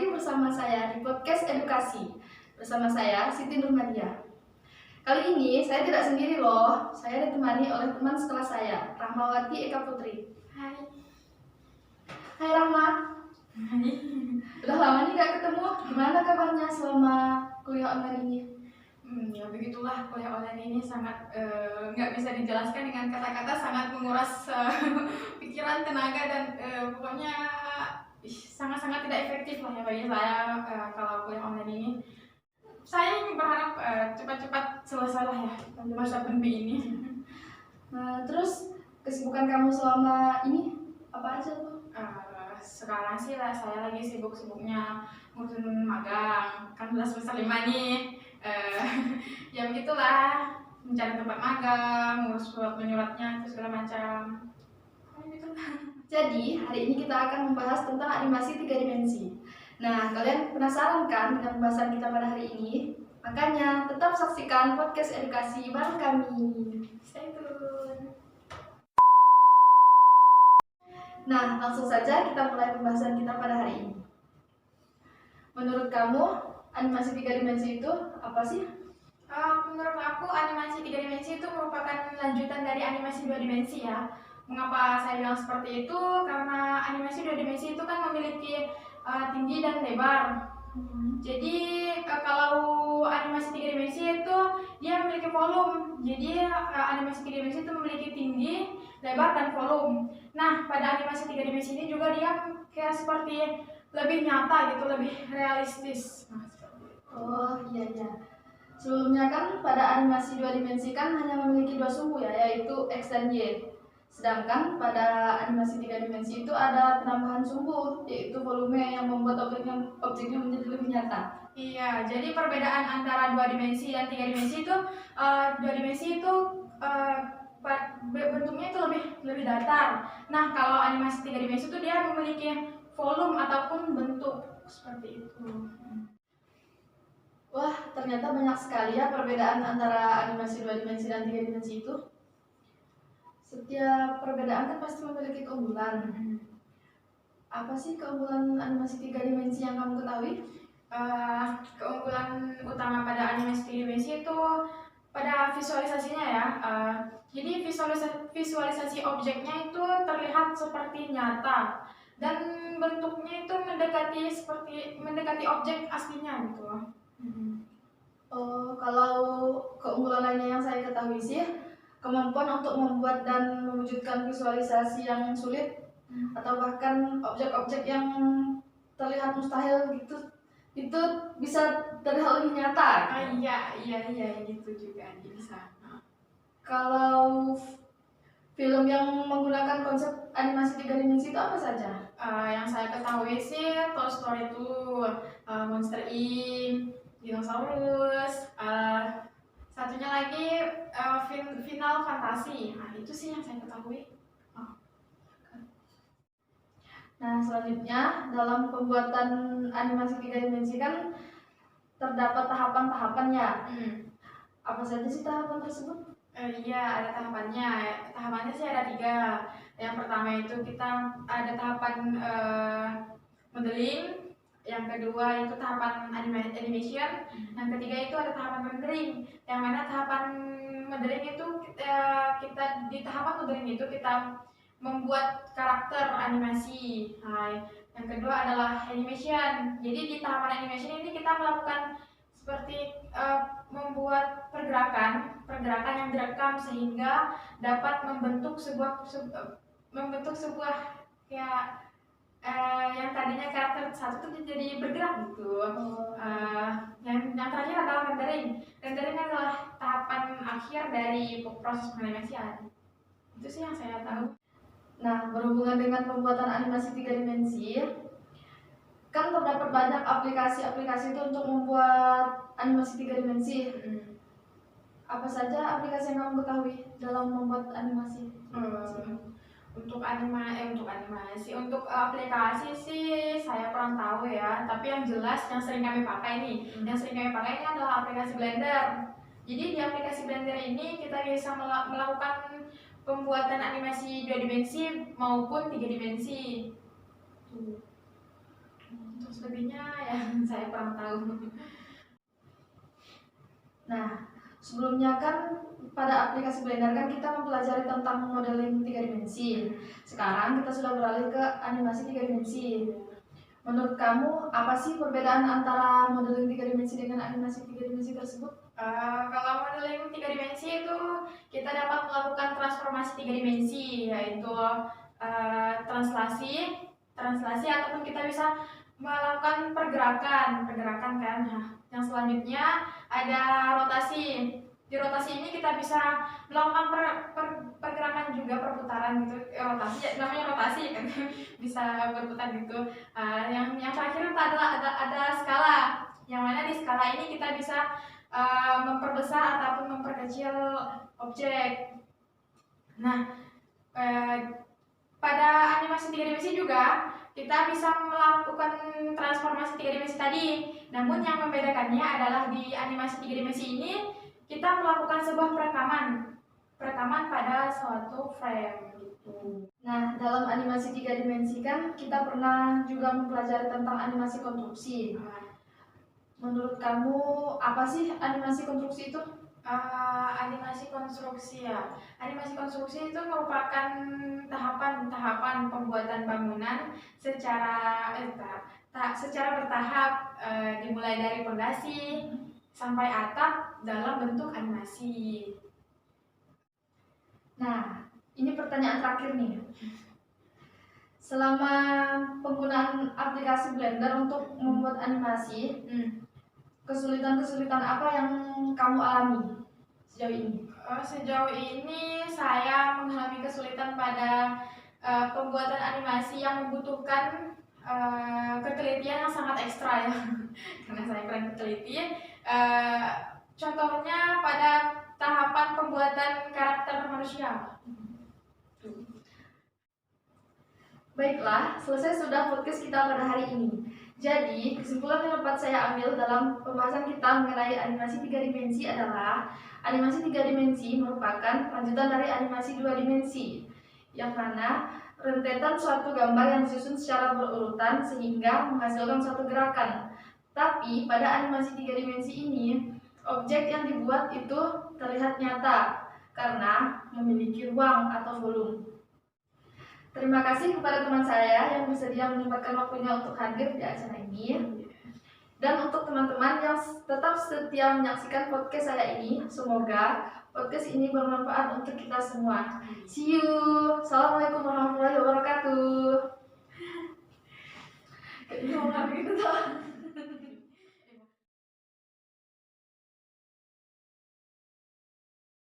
lagi bersama saya di podcast edukasi. Bersama saya Siti Nurmadia. Kali ini saya tidak sendiri loh. Saya ditemani oleh teman sekelas saya, Rahmawati Eka Putri. Hai. Hai Rahma. Hai. Udah lama nih gak ketemu. Gimana kabarnya selama kuliah online ini? Ya begitulah, kuliah online ini sangat nggak bisa dijelaskan dengan kata-kata, sangat menguras pikiran, tenaga, dan pokoknya sangat-sangat tidak efektif lah ya bagi saya kalau kuliah online ini. Saya ingin berharap cepat-cepat selesai lah ya masa pandemi ini. Nah, terus kesibukan kamu selama ini apa aja tuh? Sekarang sih lah saya lagi sibuk-sibuknya ngurusin magang, kan udah semester 5 nih. Ya begitulah, mencari tempat magang, ngurus surat menyuratnya, itu segala macam. Jadi, hari ini kita akan membahas tentang animasi 3 dimensi. Nah, kalian penasaran kan dengan pembahasan kita pada hari ini? Makanya, tetap saksikan podcast edukasi bareng kami. Stay tune. Nah, langsung saja kita mulai pembahasan kita pada hari ini. Menurut kamu, animasi 3 dimensi itu apa sih? Menurut aku, animasi 3 dimensi itu merupakan lanjutan dari animasi 2 dimensi ya. Mengapa saya bilang seperti itu? Karena animasi 2 dimensi itu kan memiliki tinggi dan lebar. Jadi kalau animasi 3 dimensi itu dia memiliki volume. Jadi animasi 3 dimensi itu memiliki tinggi, lebar, dan volume. Nah, pada animasi 3 dimensi ini juga dia kayak seperti lebih nyata gitu, lebih realistis. Nah, Oh iya. Sebelumnya kan pada animasi 2 dimensi kan hanya memiliki 2 sumbu ya, yaitu X dan Y. Sedangkan pada animasi 3 dimensi itu ada penambahan sumbu, yaitu volume yang membuat objeknya menjadi lebih nyata. Iya, jadi perbedaan antara 2 dimensi dan 3 dimensi itu 2 dimensi itu bentuknya itu lebih datar. Nah, kalau animasi 3 dimensi itu dia memiliki volume ataupun bentuk seperti itu. Wah, ternyata banyak sekali ya perbedaan antara animasi 2 dimensi dan 3 dimensi itu. Setiap perbedaan kan pasti memiliki keunggulan. Apa sih keunggulan animasi 3 dimensi yang kamu ketahui? Keunggulan utama pada animasi 3 dimensi itu pada visualisasinya ya. Jadi visualisasi objeknya itu terlihat seperti nyata dan bentuknya itu mendekati objek aslinya gitu. Kalau keunggulan lainnya yang saya ketahui sih kemampuan untuk membuat dan mewujudkan visualisasi yang sulit atau bahkan objek-objek yang terlihat mustahil gitu itu bisa terlihat lebih nyata. Iya gitu juga bisa. Kalau film yang menggunakan konsep animasi 3 dimensi itu apa saja? Yang saya ketahui sih Toy Story 2, Monster Inc, Dinosaurus, satunya lagi Final Fantasy. Nah, itu sih yang saya ketahui. Nah, selanjutnya dalam pembuatan animasi 3 dimensi kan terdapat tahapan-tahapannya. Apa saja sih tahapan tersebut? Iya, ada tahapannya. Tahapannya sih ada 3. Yang pertama itu kita ada tahapan modeling. Yang kedua itu tahapan animation. Yang ketiga itu ada tahapan rendering. Yang mana tahapan modeling itu kita di tahapan modeling itu kita membuat karakter animasi. Nah, yang kedua adalah animation. Jadi di tahapan animation ini kita melakukan seperti membuat pergerakan yang direkam sehingga dapat membentuk sebuah kayak yang tadinya karakter satu itu jadi bergerak gitu. Yang terakhir adalah rendering. Rendering adalah tahapan akhir dari proses penganimasian. Itu sih yang saya tahu. Nah, berhubungan dengan pembuatan animasi 3 dimensi, kan terdapat banyak aplikasi-aplikasi itu untuk membuat animasi 3 dimensi. Apa saja aplikasi yang kamu ketahui dalam membuat animasi? Untuk animasi, untuk aplikasi sih saya kurang tahu ya. Tapi yang jelas yang sering kami pakai nih, ini adalah aplikasi Blender. Jadi di aplikasi Blender ini kita bisa melakukan pembuatan animasi 2 dimensi maupun 3 dimensi. Untuk selebihnya ya saya kurang tahu. Nah, sebelumnya kan pada aplikasi Blender kan kita mempelajari tentang modeling 3 dimensi. Sekarang kita sudah beralih ke animasi 3 dimensi. Menurut kamu, apa sih perbedaan antara modeling 3 dimensi dengan animasi 3 dimensi tersebut? Kalau modeling 3 dimensi itu kita dapat melakukan transformasi 3 dimensi, yaitu translasi ataupun kita bisa melakukan pergerakan kan. Nah, yang selanjutnya ada rotasi. Di rotasi ini kita bisa melakukan pergerakan juga, perputaran gitu. Rotasi namanya rotasi kan, bisa berputar gitu. Yang terakhir ada skala, yang mana di skala ini kita bisa memperbesar ataupun memperkecil objek. Nah, pada animasi 3 dimensi juga kita bisa melakukan transformasi 3 dimensi tadi. Namun yang membedakannya adalah di animasi 3 dimensi ini kita melakukan sebuah perekaman pada suatu frame gitu. Nah, dalam animasi 3 dimensi kan kita pernah juga mempelajari tentang animasi konstruksi. Menurut kamu apa sih animasi konstruksi itu? Animasi konstruksi ya. Animasi konstruksi itu merupakan tahapan-tahapan pembuatan bangunan secara bertahap, dimulai dari fondasi sampai atap dalam bentuk animasi. Nah, ini pertanyaan terakhir nih. Selama penggunaan aplikasi Blender untuk membuat animasi, kesulitan-kesulitan apa yang kamu alami sejauh ini? Sejauh ini saya mengalami kesulitan pada pembuatan animasi yang membutuhkan ketelitian yang sangat ekstra ya. Karena saya kurang teliti. Contohnya pada tahapan pembuatan karakter manusia. Baiklah, selesai sudah podcast kita pada hari ini. Jadi, kesimpulan yang dapat saya ambil dalam pembahasan kita mengenai animasi 3 dimensi adalah animasi 3 dimensi merupakan lanjutan dari animasi 2 dimensi, yang mana rentetan suatu gambar yang disusun secara berurutan sehingga menghasilkan suatu gerakan. Tapi pada animasi 3 dimensi ini, objek yang dibuat itu terlihat nyata karena memiliki ruang atau volume. Terima kasih kepada teman saya yang bersedia menyempatkan waktunya untuk hadir di acara ini. Dan untuk teman-teman yang tetap setia menyaksikan podcast saya ini, semoga podcast ini bermanfaat untuk kita semua. See you. Assalamualaikum warahmatullahi wabarakatuh.